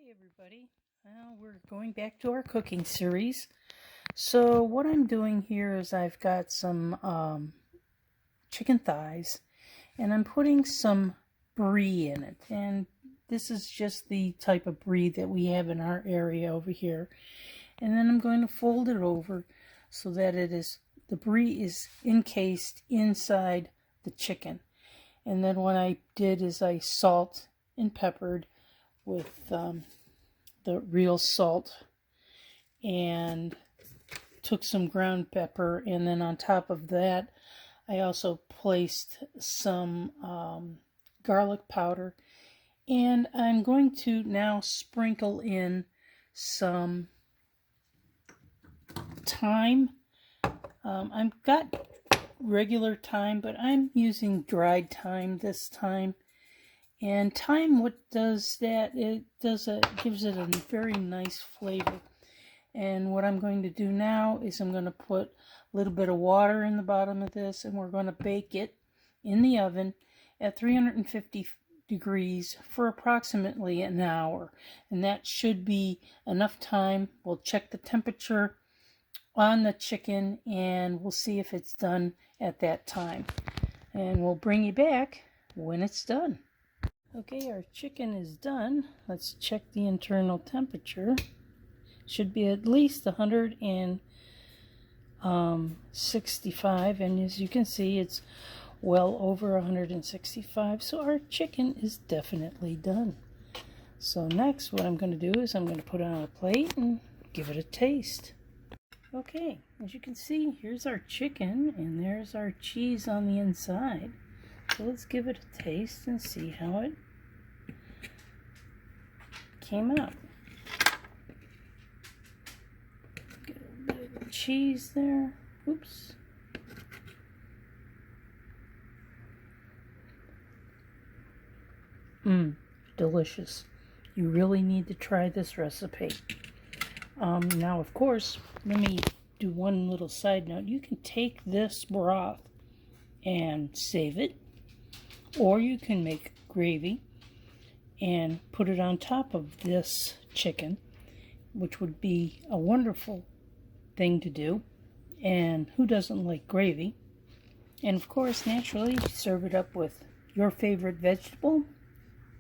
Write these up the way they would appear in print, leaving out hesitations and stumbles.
Hey everybody, well, we're going back to our cooking series. So what I'm doing here is I've got some chicken thighs and I'm putting some brie in it, and this is just the type of brie that we have in our area over here. And then I'm going to fold it over so that the brie is encased inside the chicken. And then what I did is I salt and peppered with the real salt, and took some ground pepper, and then on top of that I also placed some garlic powder, and I'm going to now sprinkle in some thyme. I've got regular thyme, but I'm using dried thyme this time. And thyme, what does that? It gives it a very nice flavor. And what I'm going to do now is I'm going to put a little bit of water in the bottom of this, and we're going to bake it in the oven at 350 degrees for approximately an hour. And that should be enough time. We'll check the temperature on the chicken and we'll see if it's done at that time. And we'll bring you back when it's done. Okay, our chicken is done. Let's check the internal temperature. Should be at least 165, and as you can see, it's well over 165. So our chicken is definitely done. So next, what I'm going to do is I'm going to put it on a plate and give it a taste. Okay, as you can see, here's our chicken, and there's our cheese on the inside. So let's give it a taste and see how it came out. Get a bit of cheese there. Oops. Delicious. You really need to try this recipe. Now, of course, let me do one little side note. You can take this broth and save it, or you can make gravy and put it on top of this chicken, which would be a wonderful thing to do. And who doesn't like gravy? And of course, naturally, serve it up with your favorite vegetable,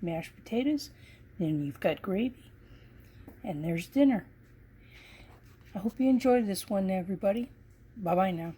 mashed potatoes, then you've got gravy, and there's dinner. I hope you enjoyed this one, everybody. Bye-bye now.